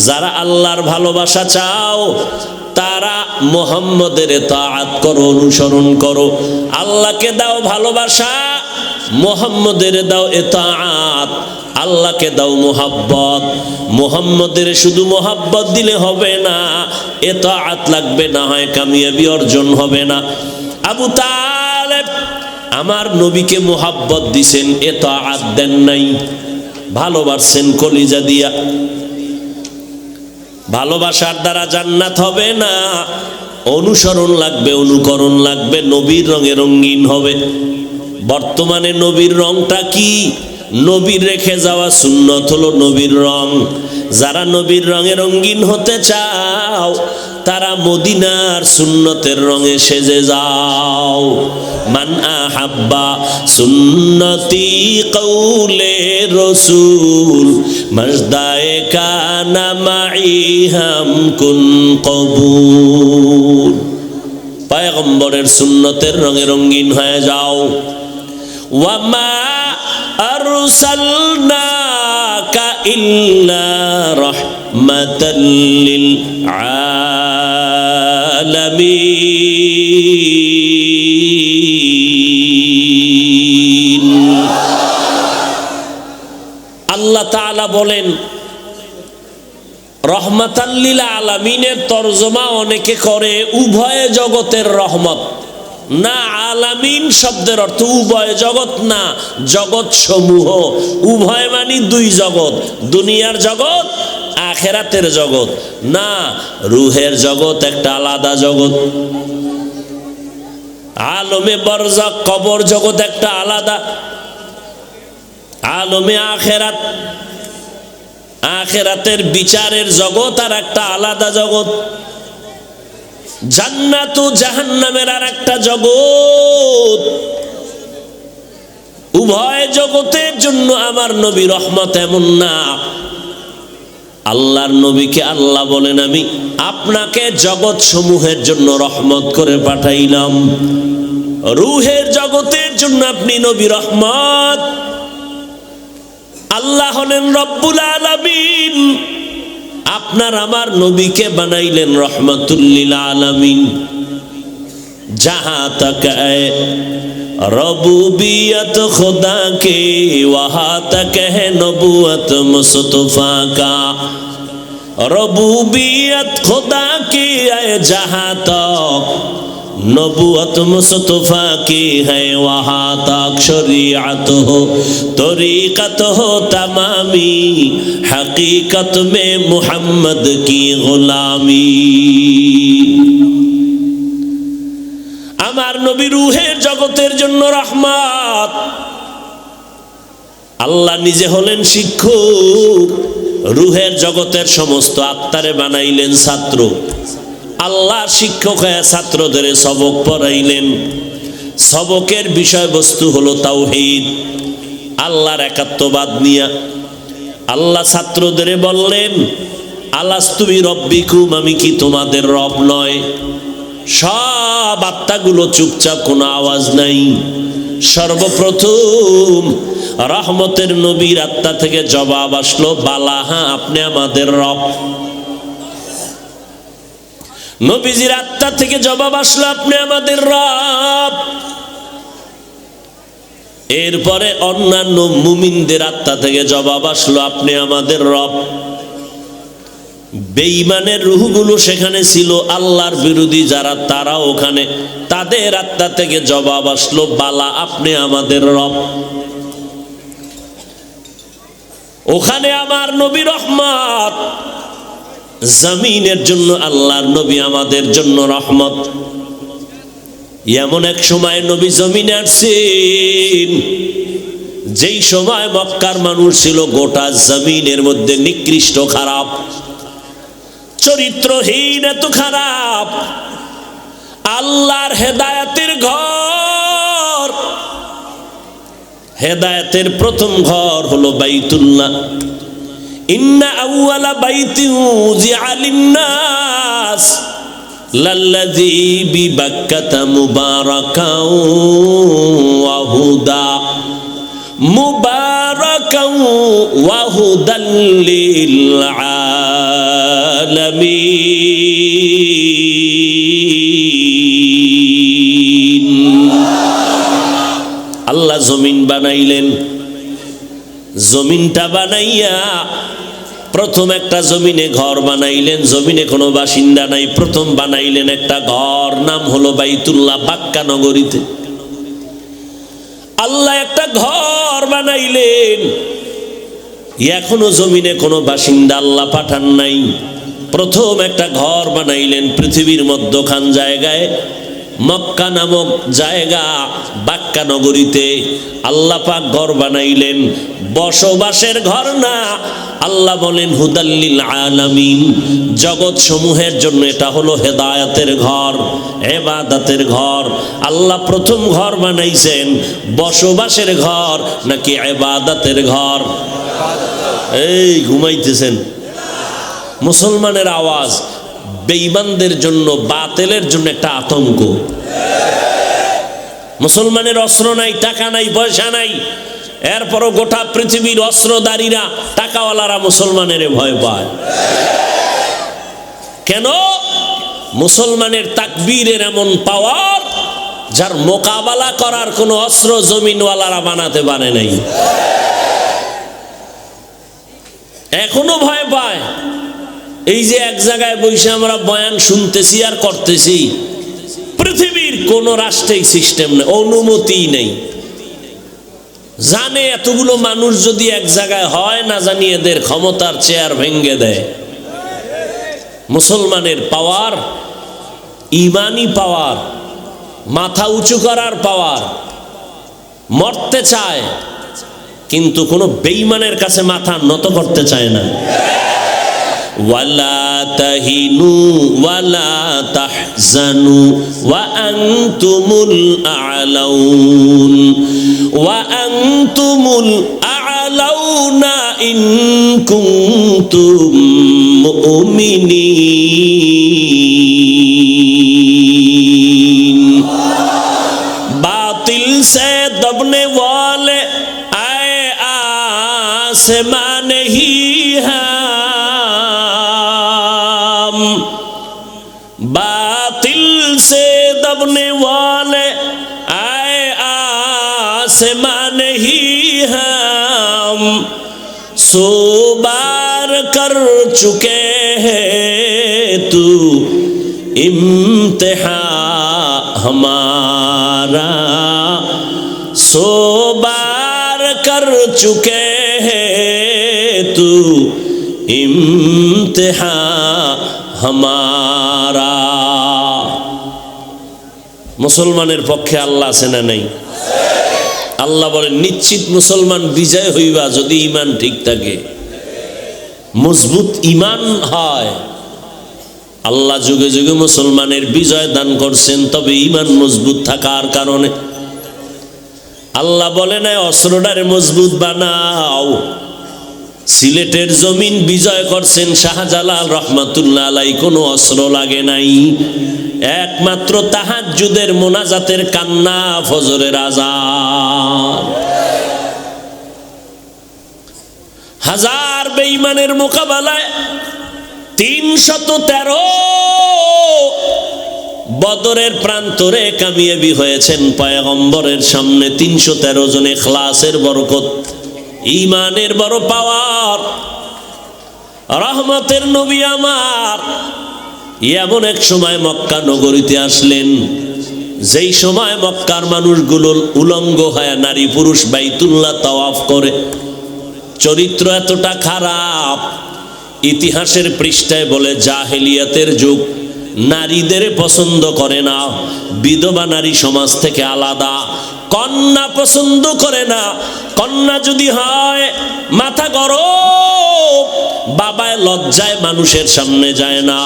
যারা আল্লাহর ভালোবাসা চাও তারা মুহাম্মদের তাআত করো, অনুসরণ করো। আল্লাহকে দাও ভালোবাসা, মুহাম্মদের দাও ইতাআত। আল্লাহকে দাও মুহাব্বত। মুহাম্মদের শুধু মুহাব্বত দিলে হবে না, ইতাআত লাগবে, না হয় কামিয়াবি অর্জন হবে না। আবু তালেব আমার নবীকে মুহাব্বত দিছেন, ইতাআত দেন নাই, ভালোবাসছেন কলিজা দিয়া। ভালোবাসার দ্বারা জান্নাত হবে না, অনুসরণ লাগবে, অনুকরণ লাগবে, নবীর রঙে রঙিন হবে। বর্তমানে নবীর রংটা কি? নবীর রেখে যাওয়া সুন্নত হলো নবীর রং। যারা নবীর রঙে রঙিন হতে চাও তারা মদিনার সুন্নতের রঙে সেজে যাও। মান আহাব্বা সুন্নতি কৌলে রসুল মজদায়ে কানা মাই হাম কুন কবুল। পয়গম্বরের সুন্নতের রঙে রঙিন হয়ে যাও। ওয়ামা আরসালনাকা ইল্লা রাহমাতাল লিল আলামিন। আল্লাহ তাআলা বলেন রহমাতাল লিল আলামিনের তরজমা অনেকে করে উভয় জগতের রহমত। না, আলামিন শব্দের অর্থ উভয় জগৎ না, জগৎ সমূহ। উভয় মানে দুই জগৎ, দুনিয়ার জগৎ, আখেরাতের জগৎ না। রুহের জগৎ একটা আলাদা জগৎ, আলমে বরজাক কবর জগৎ একটা আলাদা, আলমে আখেরাত, আখেরাতের বিচারের জগৎ আর একটা আলাদা জগৎ, জান্নাত ও জাহান্নামের আর একটা জগৎ। উভয় জগতের জন্য আমার নবী রহমত এমন না। আল্লাহর নবীকে আল্লাহ বলেন আমি আপনাকে জগৎ সমূহের জন্য রহমত করে পাঠাইলাম। রুহের জগতের জন্য আপনি নবী রহমত। আল্লাহ হলেন রব্বুল আলামিন, আপনার আমার নবীকে বানাইলেন রহমাতুল লিল আলামিন। जहाँ तक है रबूबियत खुदा के वहाँ तक है नबूवत मुस्तफा का। रबूबियत खुदा की है जहाँ तक नबूवत मुस्तफा की है वहाँ तक शरीयत हो तरीक़त हो तमामी हकीकत में मुहम्मद की गुलामी। আমার নবী রূহের জগতের জন্য রহমত। আল্লাহ নিজে হলেন শিক্ষক, রূহের জগতের সমস্ত আত্মারে বানাইলেন ছাত্র। আল্লাহর শিক্ষক হয়ে ছাত্রদের সবক পড়াইলেন। সবকের বিষয়বস্তু হলো তাওহীদ, আল্লাহর একাত্মবাদ নিয়া। আল্লাহ ছাত্রদের বললেন আলাস্তু বিরব্বিকুম, আমি কি তোমাদের রব নয়? সব আত্মাগুলো চুপচাপ, কোনো আওয়াজ নাই। সর্বপ্রথম রহমতের নবীর আত্মা থেকে জবাব আসলো বালা, হ্যাঁ আপনি আমাদের রব। নবীজির আত্মা থেকে জবাব আসলো আপনি আমাদের রব। এরপরে অন্যান্য মুমিনদের আত্মা থেকে জবাব আসলো আপনি আমাদের রব। বেঈমানের রূহগুলো সেখানে ছিল, আল্লাহর বিরোধী যারা তারা ওখানে, তাদের আত্মা থেকে জবাব আসলো বালা আপনি আমাদের রব। ওখানে আমার নবী রহমত, জমিনের জন্য আল্লাহর নবী আমাদের জন্য রহমত। এমন এক সময় নবী জমিনে আসছেন যেই সময় মক্কার মানুষ ছিল গোটা জমিনের মধ্যে নিকৃষ্ট, খারাপ, চরিত্রহীন, এত খারাপ। আল্লাহর হেদায়েতের ঘর, হেদায়েতের প্রথম ঘর হলো বাইতুল্লাহ। ইন্না আউয়ালা বাইতিন উযিআ লিন-নাস লাল্লাযী বিবাক্কাতা মুবারাকাও ওয়া হুদা মুবারাকাও ওয়া হুদাল লিল আলামিন। আল্লাহ জমিন বানাইলেন, জমিনটা বানাইয়া প্রথম একটা জমিনে ঘর বানাইলেন, জমিনে কোনো বাসিন্দা নাই, প্রথম বানাইলেন একটা ঘর, নাম হলো বাইতুল্লাহ, বাক্কা নগরীতে আল্লাহ একটা ঘর বানাইলেন। এখনো জমিনে কোনো বাসিন্দা আল্লাহ পাঠান নাই, প্রথম একটা ঘর বানাইলেন পৃথিবীর মধ্যখান জায়গায়, মক্কা নামক জায়গা, বাক্কা নগরীতে আল্লাহ পাক ঘর বানাইলেন। বসবাসের ঘর না, আল্লাহ বলেন হুদাল্লিল আলামিন, জগৎ সমূহের জন্য এটা হলো হেদায়েতের ঘর, ইবাদতের ঘর। আল্লাহ প্রথম ঘর বানাইছেন বসবাসের ঘর নাকি ইবাদতের ঘর? এই ঘুমাইতেছেন মুসলমানের আওয়াজ বেঈমানদের জন্য, বাতিলের জন্য একটা আতঙ্ক। মুসলমানের অস্ত্র নাই, টাকা নাই, পয়সা নাই, এরপরও গোটা পৃথিবীর অস্ত্রধারীরা, টাকাওয়ালারা মুসলমানের ভয় পায়। কেন? মুসলমানের তাকবীরের এমন পাওয়ার, যার মোকাবেলা করার কোনো অস্ত্র জমিনওয়ালারা বানাতে পারে নাই, এখনো ভয় পায়। এই যে এক জায়গায় বসে আমরা বয়ান শুনতেছি আর করতেছি, পৃথিবীর কোন রাষ্ট্রেই সিস্টেম নেই, অনুমতি নেই। জানে এতগুলো মানুষ যদি এক জায়গায় হয়, না জানি এদের ক্ষমতার চেয়ার ভেঙ্গে দেয়। মুসলমানের পাওয়ার, ইমানি পাওয়ার, মাথা উঁচু করার পাওয়ার। মরতে চায় কিন্তু কোনো বেঈমানের কাছে মাথা নত করতে চায় না। ওয়ালা তাহিনু ওয়ালা তাহজানু ওয়া আনতুমুল আ'লাউন ওয়া আনতুমুল আ'লাউনা ইন কুনতুম মুমিনিন। बातिल से दबने वाले आए आसमान ही हम, बातिल से दबने वाले आए आसमान ही हम, सो बार कर चुके हैं तू इम्तिहान हमारा, सो बार कर चुके हैं तू इम्तिहान हमारा। মুসলমানের পক্ষে আল্লাহ আছে না নাই? আল্লাহ বলেন নিশ্চিত মুসলমান বিজয় হইবা যদি ঈমান ঠিক থাকে, মজবুত ঈমান হয়। আল্লাহ যুগে যুগে মুসলমানের বিজয় দান করছেন, তবে ঈমান মজবুত থাকার কারণে। আল্লাহ বলে না অস্ত্রটারে মজবুত বানাও। সিলেটের জমিন বিজয় করছেন শাহজালাল রহমাতুল্লাহ আলাইহি, কোনো অস্ত্র লাগে নাই, একমাত্র তাহাজ্জুদের মোনাজাতের কান্না, ফজরের আযান। হাজার বেঈমানের মোকাবেলায় 313 বদরের প্রান্তরে কামিয়াবি হয়েছেন পয়গম্বরের সামনে। 313 জন ইখলাসের বরকত, ঈমানের বড় পাওয়ার। রহমতের নবী আমার এমন এক সময় মক্কা নগরীতে আসলেন, যেই সময় মক্কার মানুষগুলো উলঙ্গ হয়ে নারী পুরুষ বাইতুল্লাহ তাওয়াফ করে। চরিত্র এতটা খারাপ, ইতিহাসের পৃষ্ঠায় বলে জাহেলিয়াতের যুগ, নারীদের পছন্দ করে না, বিধবা নারী সমাজ থেকে আলাদা, কন্যা পছন্দ করে না। কন্যা যদি হয় মাথা গরম, বাবায় লজ্জায় মানুষের সামনে যায় না,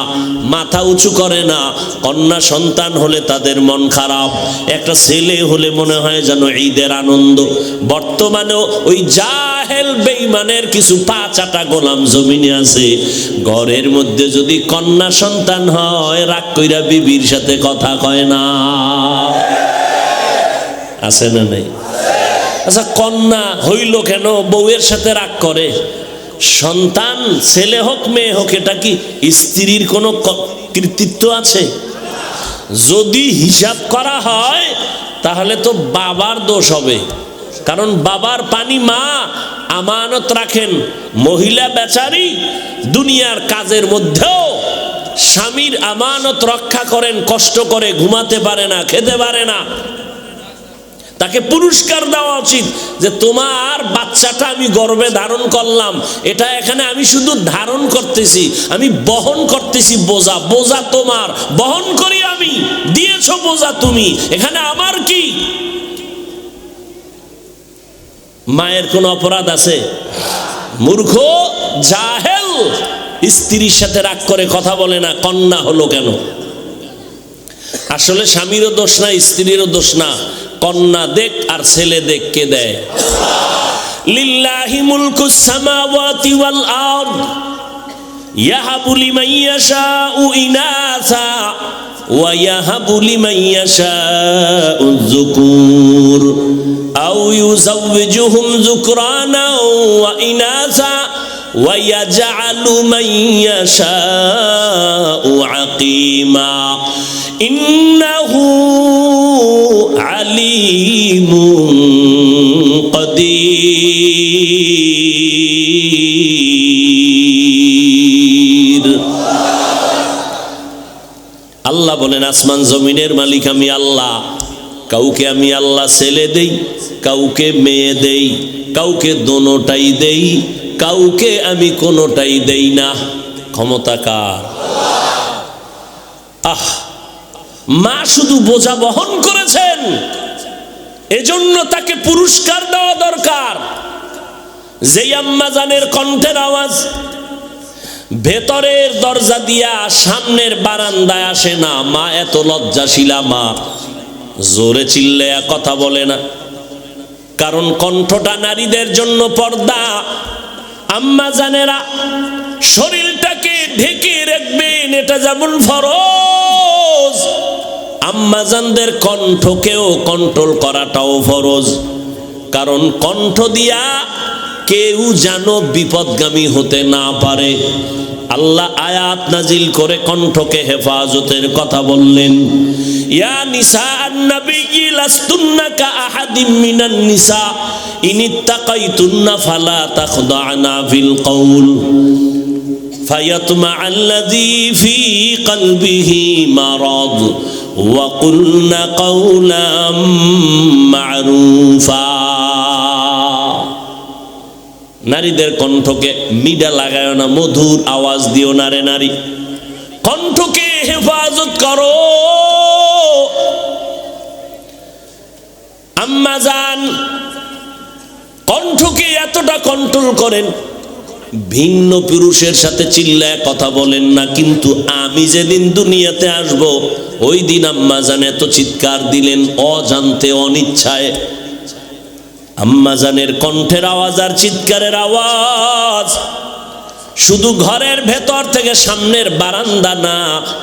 মাথা উঁচু করে না। কন্যা সন্তান হলে তাদের মন খারাপ, একটা ছেলে হলে মনে হয় যেন ঈদের আনন্দ। বর্তমানেও ওই জাহেল বেঈমানের কিছু পাঁচাটা গোলাম জমিনে আছে, ঘরের মধ্যে যদি কন্যা সন্তান হয় রাগ কইরা বিবির সাথে কথা কয় না। আছে না নাই? আচ্ছা, কন্যা হইল কেন বউয়ের সাথে রাগ করে? সন্তান ছেলে হোক মেয়ে হোক, এটা কি স্ত্রীর কোনো কৃতিত্ব আছে? যদি হিসাব করা হয় তাহলে তো বাবার দোষ হবে, কারণ বাবার পানি মা আমানত রাখেন। মহিলা বেচারি দুনিয়ার কাজের মধ্যেও স্বামীর আমানত রক্ষা করেন, কষ্ট করে, ঘুমাতে পারে না, খেতে পারে না। তাকে পুরস্কার দেওয়া উচিত যে তোমার বাচ্চাটা আমি গর্ভে ধারণ করলাম, এটা এখানে আমি শুধু ধারণ করতেছি, আমি বহন করতেছি বোঝা, বোঝা তোমার, বহন করি আমি, দিয়েছো বোঝা তুমি, এখানে আমার কি? মায়ের কোন অপরাধ আছে? মূর্খ জাহেল স্ত্রীর সাথে রাগ করে কথা বলে না, কন্যা হলো কেন? আসলে স্বামীরও দোষ না, স্ত্রীরও দোষ না, কন্যা দেখ আর ছেলে দেখ, কে দেয়? লিল্লাহি মুলকুস সামাওয়াতি ওয়াল আরদ ইয়াহাবু লিমান ইয়াশাউ ইনাসা ওয়া ইয়াহাবু লিমান ইয়াশাউ যুকুর আও ইউযাওয়িজুহুম যুকরানা ওয়া ইনাসা ওয়া ইয়াজআলু মান ইয়াশাউ আকিমা ইন্নাহু আলিমুন কাদির। আল্লাহ বলেন, আসমান জমিনের মালিক আমি আল্লাহ। কাউকে আমি আল্লাহ ছেলে দেই, কাউকে মেয়ে দেই, কাউকে দোনোটাই দেই, কাউকে আমি কোনোটাই দেই না। ক্ষমতা কার? আহ, মা শুধু বোঝা বহন করেছেন, এজন্য তাকে পুরস্কার দেওয়া দরকার। যেই আম্মা জানের কণ্ঠের আওয়াজ ভেতরের দরজা দিয়া সামনের বারান্দায় আসে না, মা এত লজ্জাশীলা মা, জোরে চিল্লায়া কথা বলে না, কারণ কণ্ঠটা নারীদের জন্য পর্দা। আম্মা জানেরা শরীরটাকে ঢেকে রাখবেন, এটা যেমন ফরজ, আম্মাজানদের কণ্ঠকেও কন্ট্রোল করাটাও ফরজ, কারণ কণ্ঠ দিয়া কেউ যেন বিপদগামী হতে না পারে। আল্লাহ আয়াত নাজিল করে কণ্ঠকে হেফাজতের কথা বললেন। ইয়া নিসা আন-নবী লাস্তুন্না কা আহাদিম মিনান নিসা ইনিত্তাকাইতুন্না ফালা তাখদা'না ফিল কওল ফায়াতমা আল্লাযী ফী কলবিহি মারাদ ওয়া কুলনা কাওলাম মা'রুফা। নারীদের কণ্ঠকে মিডা লাগায় না, মধুর আওয়াজ দিও না রে নারী, কণ্ঠকে হেফাজত করো। আম্মা জান কণ্ঠকে এতটা কন্ট্রোল করেন, ভিন্ন পুরুষের সাথে চিল্লায় কথা বলেন না, কিন্তু আমি যেদিন দুনিয়াতে আসব ওই দিন আম্মা জান এত চিৎকার দিলেন অজান্তে, অনিচ্ছায়। আম্মা জানের কণ্ঠের আওয়াজ আর চিৎকারের আওয়াজ শুধু ঘরের ভেতর থেকে সামনের বারান্দা না,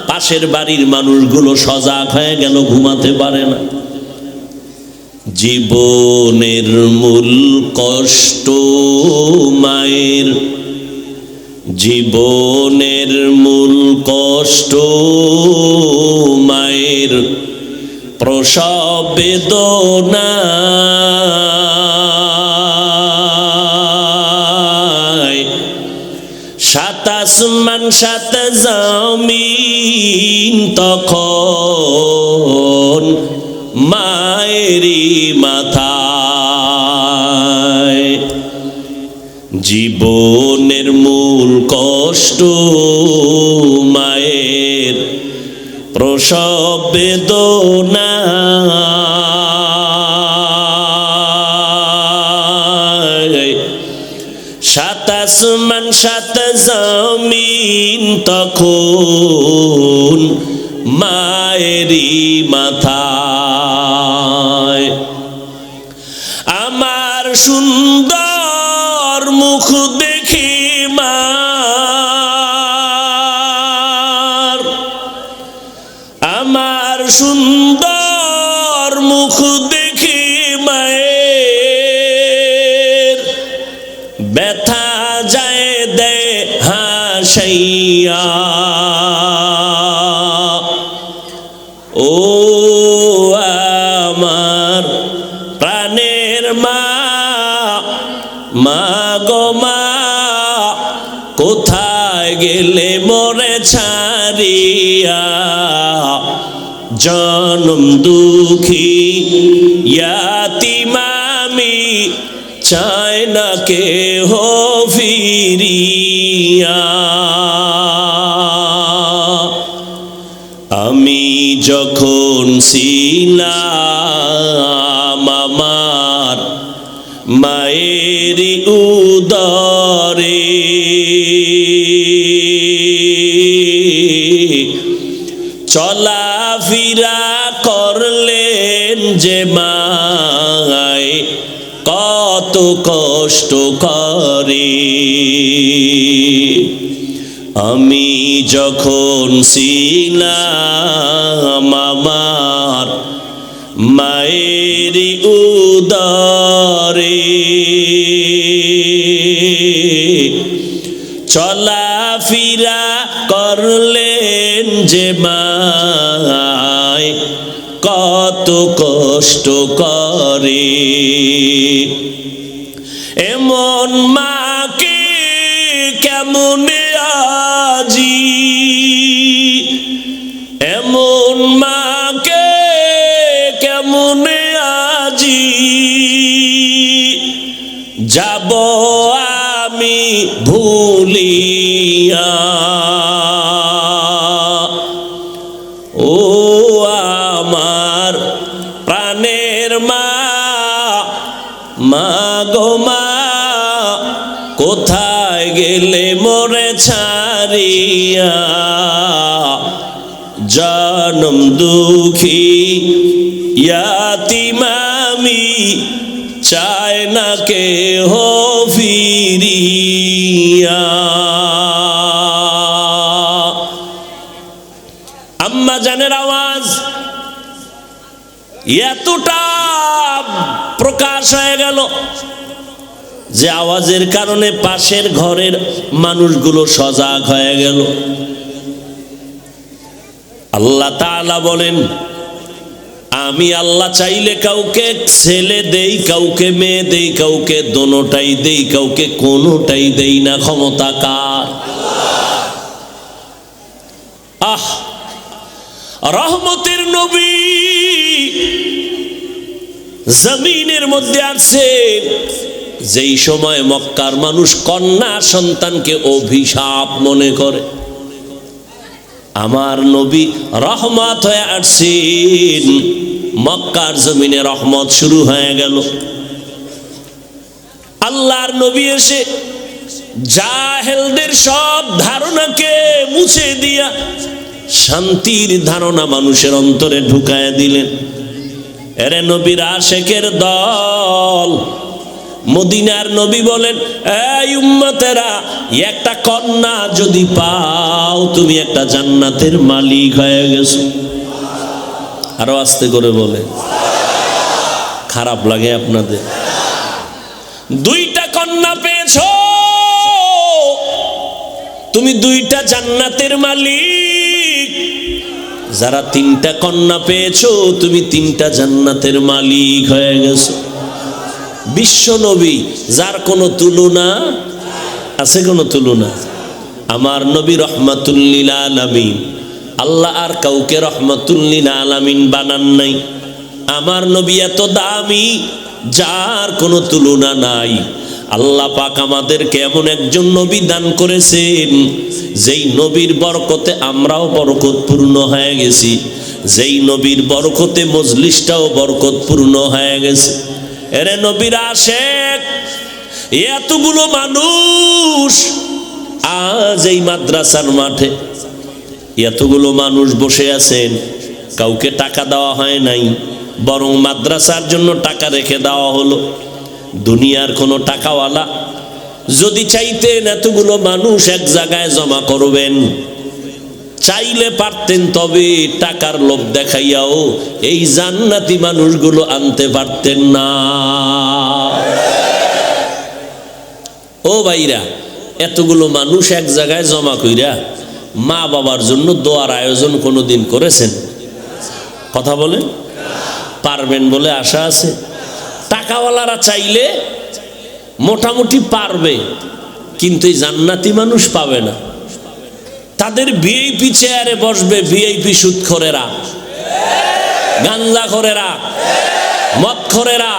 পাশের বাড়ির মানুষগুলো সজাগ হয়ে গেল, ঘুমাতে পারে না। জীবনের মূল কষ্ট মায়ের, জীবনের মূল কষ্ট মায়ের, প্রসব বেদনা সাত আসমান সাত জমিন তখন মায়েরই মাথায়। জীবনের মূল কষ্ট মায়ের, প্রসব বেদনা সাত আসমান সাত জমিন তখন মায়েরই মাথায়। আমার সুন্দর মুখ দেখে মা, আমার সুন্দর মুখ দেখে মায়ের ব্যথা যায় ভাসাইয়া। ও আমার প্রাণের মা, মা গো মা, কোথায় গেলে মোরে ছাড়িয়া? জনম দুঃখী ইয়াতীম আমি, চাই না কেহ ফিরিয়া। আমি যখন ছিলাম আমার মায়ের উদরে, চলাফেরা করলেন যে মায়, কত কষ্ট করে। আমি যখন ছিলাম আমার মায়ের উদরে, চলাফেরা করলেন যে মায়, কত কষ্ট করে। এমন মাকে কেমনে আজি, এমন মাকে কেমনে আজি যাব আমি ভুলিয়া। ও আমার প্রাণের মা, মা গো মা, কোথায় গেলে মোরে ছাড়িয়া? জনম দুঃখী ইয়াতীম আমি, চাই না কেহ ফিরিয়া। আম্মা জানের আওয়াজ এতটা প্রকাশ হয়ে গেল যে আওয়াজের কারণে পাশের ঘরের মানুষগুলো সজাগ হয়ে গেল। আল্লাহ তাআলা বলেন, আমি আল্লাহ চাইলে কাউকে ছেলে দেই, কাউকে মেয়ে দেই, কাউকে দোনোটাই দেই, কাউকে কোনোটাই দেই না। ক্ষমতা কার? আহ, রহমতের নবী জমিনের মধ্যে আসছে যেই সময় মক্কার মানুষ কন্যা সন্তানকে অভিশাপ মনে করে। আমার নবী রহমত হয়ে আসছেন, মক্কার জমিনে রহমত শুরু হয়ে গেল। আল্লাহর নবী এসে জাহেলদের সব ধারণাকে মুছে দিয়া শান্তির ধারণা মানুষের অন্তরে ঢুকায় দিলেন। এরে নবীর আশেকের দল, মদিনার নবী বলেন, এই উম্মতেরা, একটা কন্যা যদি পাও তুমি একটা জান্নাতের মালিক হয়ে গেছো। আরো আস্তে করে বলে, খারাপ লাগে আপনাদের? দুইটা কন্যা পেয়েছো, তুমি দুইটা জান্নাতের মালিক। যারা তিনটা কন্যা পেয়েছো, তুমি তিনটা জান্নাতের মালিক হয়ে গেছো। বিশ্ব নবী, যার কোনো তুলনা আছে? কোনো তুলনা? আমার নবী রহমাতুল লিল আলামিন। আল্লাহ আর কাউকে রহমাতুল লিল আলামিন বানান নাই। আমার নবী এত দামি, যার কোনো তুলনা নাই। আল্লাহ পাক আমাদেরকে এমন একজন নবী দান করেছেন, যেই নবীর বরকতে আমরাও বরকতপূর্ণ হয়ে গেছি, যেই নবীর বরকতে মজলিসটাও বরকতপূর্ণ হয়ে গেছে। এরে নবীর আশেক এতগুলো মানুষ আজ এই মাদ্রাসার মাঠে, এতগুলো মানুষ বসে আছেন, কাউকে টাকা দেওয়া হয় নাই, বরং মাদ্রাসার জন্য টাকা রেখে দেওয়া হলো। দুনিয়ার কোনো টাকাওয়ালা যদি চাইতেন এতগুলো মানুষ এক জায়গায় জমা করবেন, চাইলে পারতেন, তবে টাকার লোভ দেখাইয়াও এই জান্নাতি মানুষগুলো আনতে পারতেন না। ও ভাইরা, এতগুলো মানুষ এক জায়গায় জমা কইরা মা বাবার জন্য দোয়ার আয়োজন কোনোদিন করেছেন? কথা বলেন, পারবেন বলে আশা আছে? টাকাওয়ালারা চাইলে মোটামুটি পারবে, কিন্তু এই জান্নাতি মানুষ পাবে না। তাদের ভিআইপি চেয়ারে বসবে ভিআইপি সুদখোরেরা, গাঞ্জাখোরেরা, মদখোরেরা,